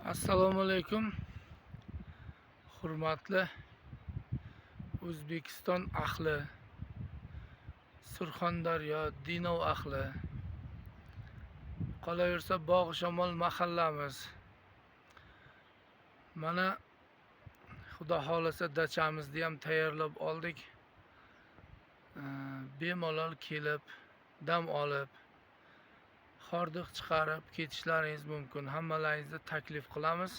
Assalomu alaykum. Hurmatli O'zbekiston ahli, Surxondaryo, Dinov ahli, qolaversa Bog' Shamol mahallamiz. Mana Xudo xolasa dachamizni ham tayyorlab oldik. Bemalol kelib, dam olib, hordiq chiqarib ketishlaringiz mumkin. Hammalaringizni taklif qilamiz.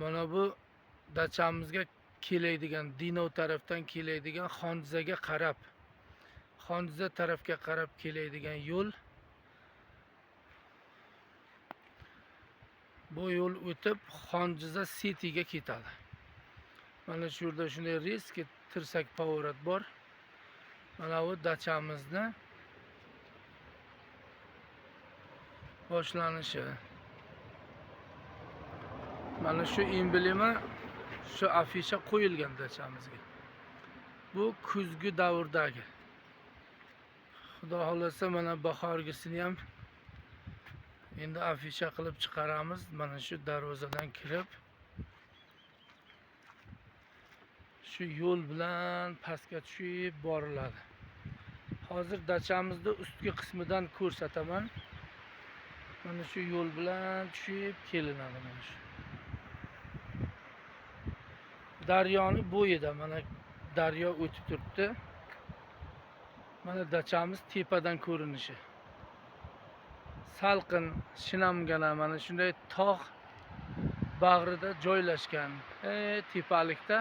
Mana bu dachamizga keladigan, Dinov tarafdan keladigan Xonjizaga qarab, Xonjiza tarafga qarab keladigan yo'l. Bu yo'l o'tib Xonjiza Cityga ketadi. Mana shu yerda shunday riski tirsak pоворот bor. Mana bu dachamizni boshlanishi. Mana shu emblema, shu afisha qo'yilgan dachamizga. Bu kuzgi davrdagi. Xudo xolasa mana bahorgisini ham endi afisha qilib chiqaramiz. Mana shu darvozadan kirib, shu yo'l bilan pastga tushib boriladi. Hozir dachamizni ustki qismidan ko'rsataman. Mana shu yo'l bilan tushib kelinadi. Mana shu daryoni bo'yida, mana daryo o'tib turibdi. Mana dachamiz tepadan ko'rinishi. Salqin, shinamgina mana shunday tog' bag'rida joylashgan. Tepalikda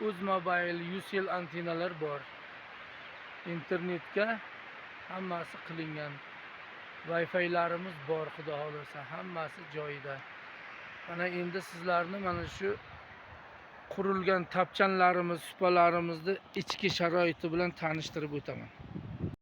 Uzmobile, Ucell antenalar bor. Internetga hammasi qilingan. Wi-Fi'larimiz bor, xudo xolasa, hammasi joyida. Mana endi sizlarni mana shu qurilgan tapchanlarimiz, supalarimizni ichki sharoiti bilan tanishtirib o'taman.